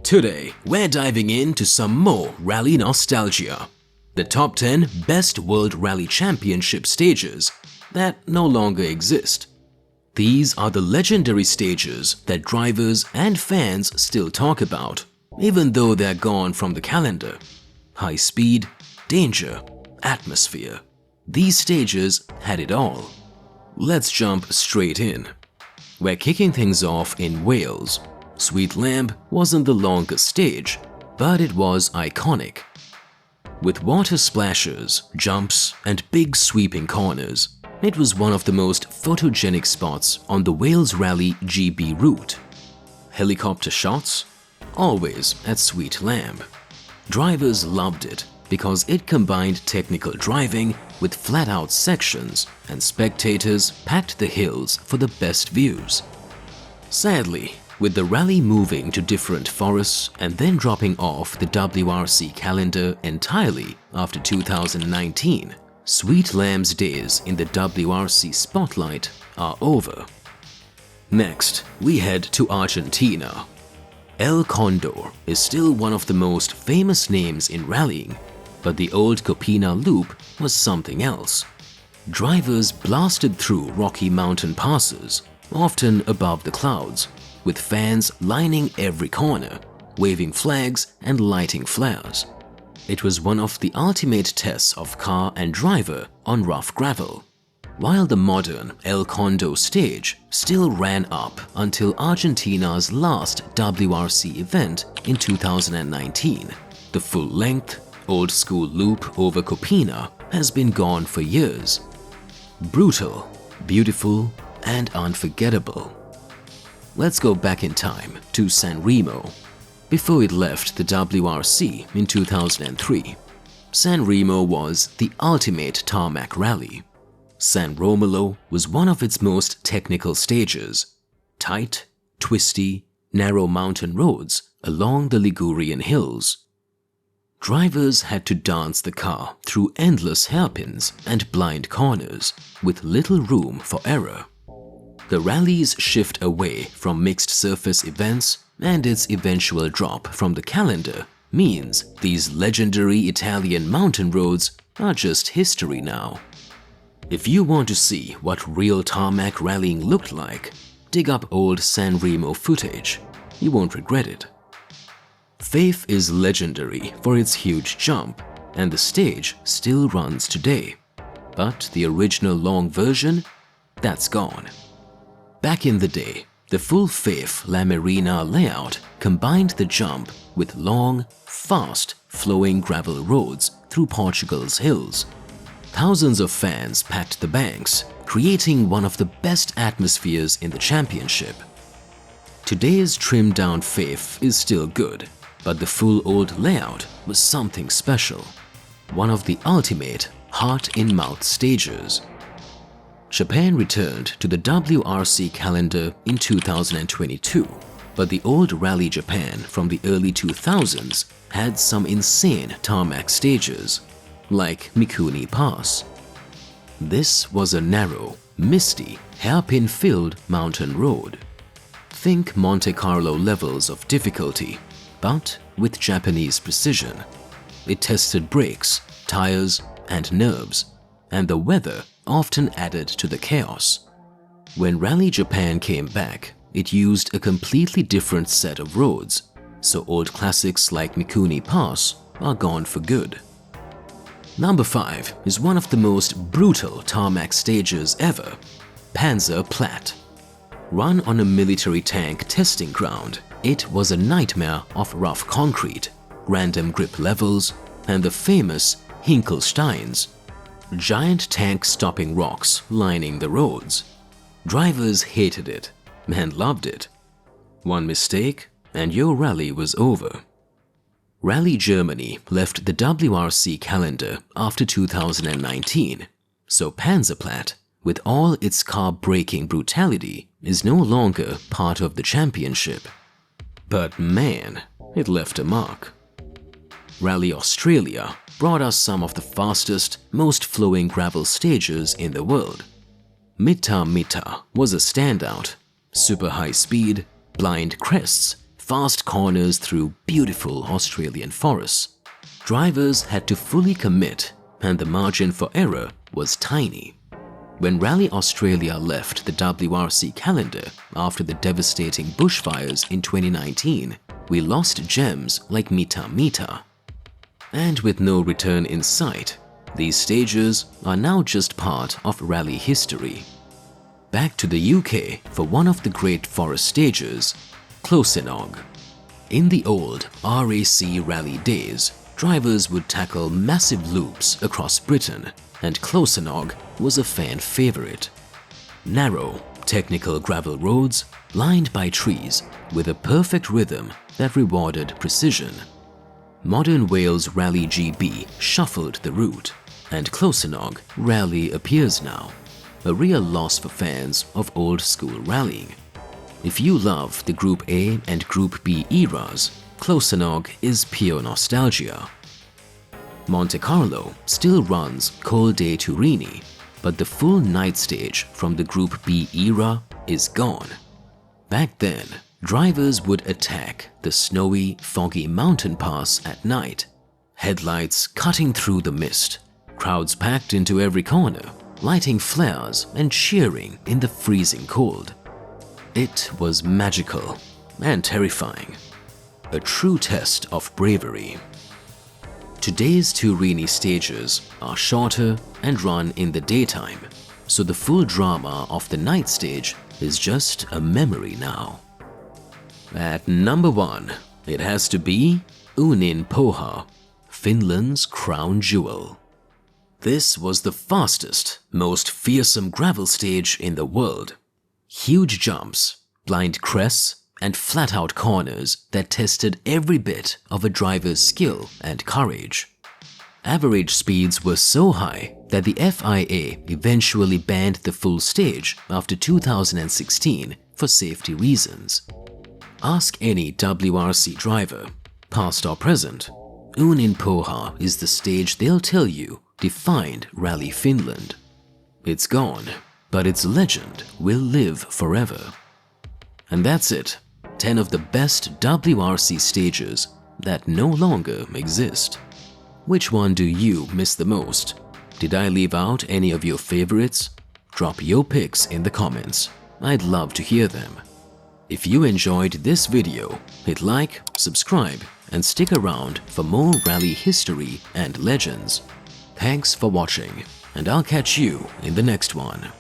Today, we're diving into some more rally nostalgia. The top 10 best World Rally Championship stages that no longer exist. These are the legendary stages that drivers and fans still talk about, even though they're gone from the calendar. High speed, danger, atmosphere. These stages had it all. Let's jump straight in. We're kicking things off in Wales. Sweet Lamb wasn't the longest stage, but it was iconic. With water splashes, jumps, and big sweeping corners, it was one of the most photogenic spots on the Wales Rally GB route. Helicopter shots? Always at Sweet Lamb. Drivers loved it because it combined technical driving with flat-out sections, and spectators packed the hills for the best views. Sadly, with the rally moving to different forests and then dropping off the WRC calendar entirely after 2019, Sweet Lamb's days in the WRC spotlight are over. Next, we head to Argentina. El Condor is still one of the most famous names in rallying, but the old Copina loop was something else. Drivers blasted through rocky mountain passes, often above the clouds, with fans lining every corner, waving flags and lighting flares. It was one of the ultimate tests of car and driver on rough gravel. While the modern El Condor stage still ran up until Argentina's last WRC event in 2019, the full-length, old-school loop over Copina has been gone for years. Brutal, beautiful, and unforgettable. Let's go back in time to Sanremo. Before it left the WRC in 2003, Sanremo was the ultimate tarmac rally. San Romolo was one of its most technical stages. Tight, twisty, narrow mountain roads along the Ligurian hills. Drivers had to dance the car through endless hairpins and blind corners with little room for error. The rally's shift away from mixed surface events and its eventual drop from the calendar means these legendary Italian mountain roads are just history now. If you want to see what real tarmac rallying looked like, dig up old Sanremo footage. You won't regret it. Fafe is legendary for its huge jump, and the stage still runs today. But the original long version? That's gone. Back in the day, the full Fafe La Marina layout combined the jump with long, fast, flowing gravel roads through Portugal's hills. Thousands of fans packed the banks, creating one of the best atmospheres in the championship. Today's trimmed-down Fafe is still good, but the full old layout was something special. One of the ultimate heart-in-mouth stages. Japan returned to the WRC calendar in 2022, but the old Rally Japan from the early 2000s had some insane tarmac stages, like Mikuni Pass. This was a narrow, misty, hairpin-filled mountain road. Think Monte Carlo levels of difficulty, but with Japanese precision. It tested brakes, tires, and nerves, and the weather often added to the chaos. When Rally Japan came back, it used a completely different set of roads, so old classics like Mikuni Pass are gone for good. Number 5 is one of the most brutal tarmac stages ever, Panzerplatte. Run on a military tank testing ground, it was a nightmare of rough concrete, random grip levels, and the famous Hinkelsteins. Giant tank-stopping rocks lining the roads. Drivers hated it and loved it. One mistake and your rally was over. Rally Germany left the WRC calendar after 2019, so Panzerplatte, with all its car-breaking brutality, is no longer part of the championship. But man, it left a mark. Rally Australia brought us some of the fastest, most flowing gravel stages in the world. Mita Mita was a standout. Super high speed, blind crests, fast corners through beautiful Australian forests. Drivers had to fully commit, and the margin for error was tiny. When Rally Australia left the WRC calendar after the devastating bushfires in 2019, we lost gems like Mita Mita. And with no return in sight, these stages are now just part of rally history. Back to the UK for one of the great forest stages, Closenog. In the old RAC rally days, drivers would tackle massive loops across Britain, and Closenog was a fan favorite. Narrow, technical gravel roads lined by trees with a perfect rhythm that rewarded precision. Modern Wales Rally GB shuffled the route, and Closenog rarely appears now, a real loss for fans of old-school rallying. If you love the Group A and Group B eras, Closenog is pure nostalgia. Monte Carlo still runs Col dei Turini, but the full night stage from the Group B era is gone. Back then, drivers would attack the snowy, foggy mountain pass at night, headlights cutting through the mist, crowds packed into every corner, lighting flares and cheering in the freezing cold. It was magical and terrifying, a true test of bravery. Today's Turini stages are shorter and run in the daytime, so the full drama of the night stage is just a memory now. At number 1, it has to be Uninpoha, Finland's crown jewel. This was the fastest, most fearsome gravel stage in the world. Huge jumps, blind crests, and flat-out corners that tested every bit of a driver's skill and courage. Average speeds were so high that the FIA eventually banned the full stage after 2016 for safety reasons. Ask any WRC driver, past or present, Uninpoha is the stage they'll tell you defined Rally Finland. It's gone, but its legend will live forever. And that's it, 10 of the best WRC stages that no longer exist. Which one do you miss the most? Did I leave out any of your favorites? Drop your picks in the comments. I'd love to hear them. If you enjoyed this video, hit like, subscribe, and stick around for more rally history and legends. Thanks for watching, and I'll catch you in the next one.